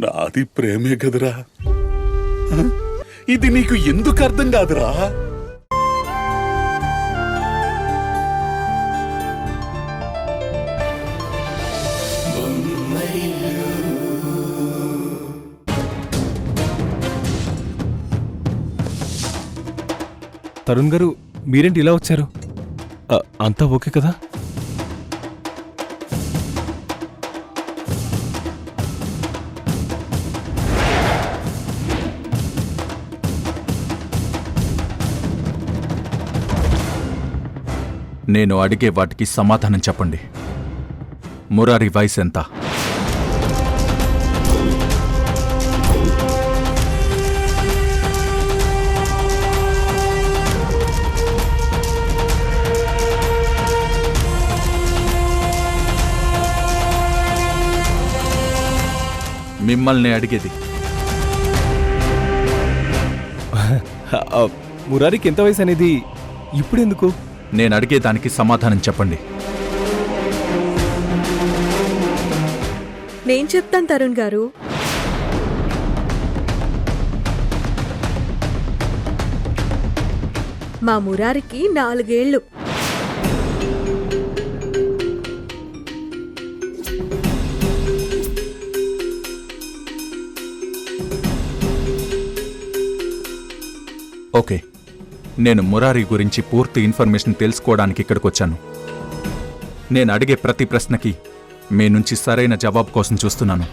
నాది ప్రేమే కదరా. ఇది నీకు ఎందుకు అర్థం కాదురా? తరుణ్ గారు, మీరేంటి ఇలా వచ్చారు? అంతా ఓకే కదా? నేను అడిగే వాటికి సమాధానం చెప్పండి. మురారి వయసు ఎంత? మిమ్మల్ని అడిగేది. మురారికి ఎంత వయసు అనేది ఇప్పుడెందుకు? నేను అడిగేదానికి సమాధానం చెప్పండి. నేను చెప్తాను తరుణ్ గారు. మా మురారికి 4 ఏళ్ళు. ఓకే, నేను మురారి గురించి పూర్తి ఇన్ఫర్మేషన్ తెలుసుకోవడానికి ఇక్కడికొచ్చాను. నేను అడిగే ప్రతి ప్రశ్నకి మీ నుంచి సరైన జవాబు కోసం చూస్తున్నాను.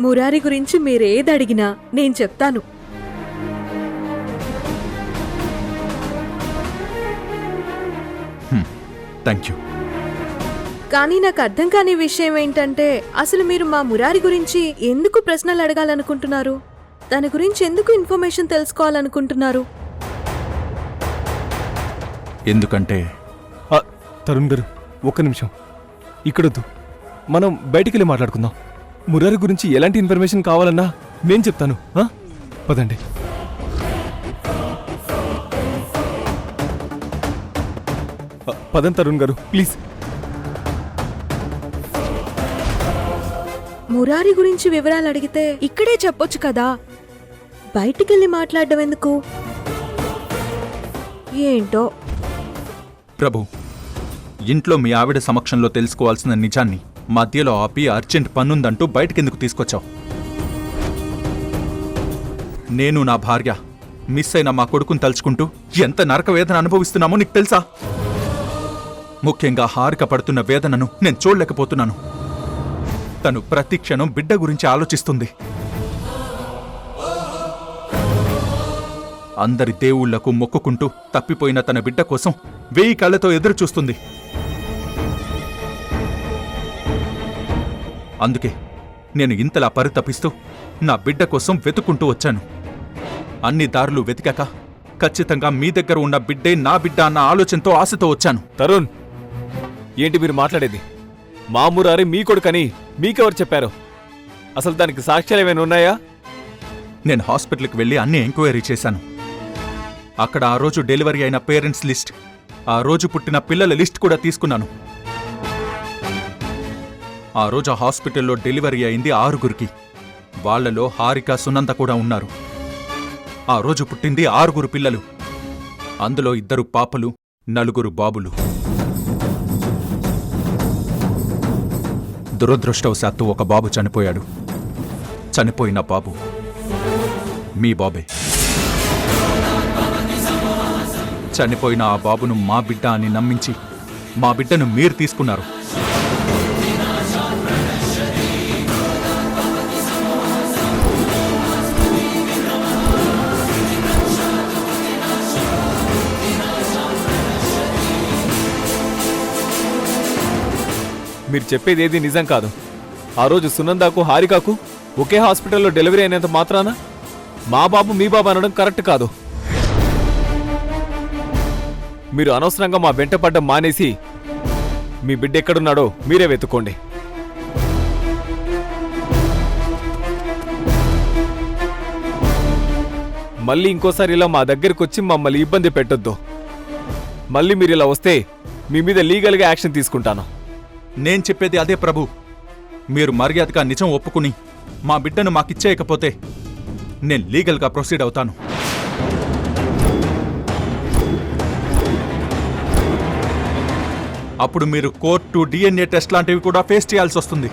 మురారి గురించి మీరేది అడిగినా నేను చెప్తాను. Thank you. కానీ నాకు అర్థం కాని విషయం ఏంటంటే, అసలు మీరు మా మురారి గురించి ఎందుకు ప్రశ్నలు అడగాలనుకుంటున్నారు? దాని గురించి ఎందుకు ఇన్ఫర్మేషన్ తెలుసుకోవాలనుకుంటున్నారు? ఎందుకంటే తరుణ్ గారు, ఒక్క నిమిషం ఇక్కడొద్దు, మనం బయటికెళ్ళి మాట్లాడుకుందాం. మురారి గురించి ఎలాంటి ఇన్ఫర్మేషన్ కావాలన్నా నేను చెప్తాను. పదండి. పదం తరుణ్ గారు, ప్లీజ్. మురారి గురించి వివరాలు అడిగితే ఇక్కడే చెప్పొచ్చు కదా, బయటికెళ్ళి మాట్లాడడం ఎందుకు? ఏంటో. ప్రభు, ఇంట్లో మీ ఆవిడ సమక్షంలో తెలుసుకోవాల్సిన నిజాన్ని మధ్యలో ఆపి అర్జెంట్ పనుందంటూ బయటకెందుకు తీసుకొచ్చావు? నేను నా భార్య మిస్ అయిన మా కొడుకుని తలుచుకుంటూ ఎంత నరక వేదన అనుభవిస్తున్నామో నీకు తెలుసా? ముఖ్యంగా హారిక పడుతున్న వేదనను నేను చూడలేకపోతున్నాను. తను ప్రతి క్షణం బిడ్డ గురించి ఆలోచిస్తుంది. అందరి దేవుళ్లకు మొక్కుకుంటూ తప్పిపోయిన తన బిడ్డ కోసం 1000 కళ్ళతో ఎదురు చూస్తుంది. అందుకే నేను ఇంతలా పరితపిస్తూ నా బిడ్డ కోసం వెతుక్కుంటూ వచ్చాను. అన్ని దారులు వెతికాక ఖచ్చితంగా మీ దగ్గర ఉన్న బిడ్డే నా బిడ్డ అన్న ఆలోచనతో ఆశతో వచ్చాను. తరుణ్, ఏంటి మీరు మాట్లాడేది? మా మురారి మీ కొడుకని మీకెవరు చెప్పారు? అసలు దానికి సాక్ష్యాలు ఏమైనా ఉన్నాయా? నేను హాస్పిటల్కి వెళ్ళి అన్ని ఎంక్వైరీ చేశాను. అక్కడ ఆ రోజు డెలివరీ అయిన పేరెంట్స్ లిస్ట్, ఆ రోజు పుట్టిన పిల్లల లిస్ట్ కూడా తీసుకున్నాను. ఆ రోజు ఆ హాస్పిటల్లో డెలివరీ అయింది 6గురికి. వాళ్లలో హారిక, సునంద కూడా ఉన్నారు. ఆ రోజు పుట్టింది 6 పిల్లలు. అందులో 2 పాపలు, 4 బాబులు. దురదృష్టవశాత్తు ఒక బాబు చనిపోయాడు. చనిపోయిన బాబు మీ బాబే. చనిపోయిన ఆ బాబును మా బిడ్డ అని నమ్మించి మా బిడ్డను మీరు తీసుకున్నారు. మీరు చెప్పేది ఏది నిజం కాదు. ఆ రోజు సునందాకు, హారికాకు ఒకే హాస్పిటల్లో డెలివరీ అయినంత మాత్రాన మా బాబు మీ బాబు అనడం కరెక్ట్ కాదు. మీరు అనవసరంగా మా వెంట పడ్డం మానేసి మీ బిడ్డ ఎక్కడున్నాడో మీరే వెతుక్కోండి. మళ్ళీ ఇంకోసారి ఇలా మా దగ్గరికి వచ్చి మమ్మల్ని ఇబ్బంది పెట్టొద్దు. మళ్ళీ మీరు ఇలా వస్తే మీ మీద లీగల్గా యాక్షన్ తీసుకుంటాను. నేను చెప్పేది అదే ప్రభు. మీరు మర్యాదగా నిజం ఒప్పుకుని మా బిడ్డను మాకిచ్చేయకపోతే నేను లీగల్గా ప్రొసీడ్ అవుతాను. అప్పుడు మీరు కోర్టు, DNA టెస్ట్ లాంటివి కూడా ఫేస్ చేయాల్సి వస్తుంది.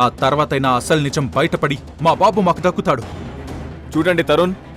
ఆ తర్వాతైనా అసలు నిజం బయటపడి మా బాబు మాకు దక్కుతాడు. చూడండి తరుణ్,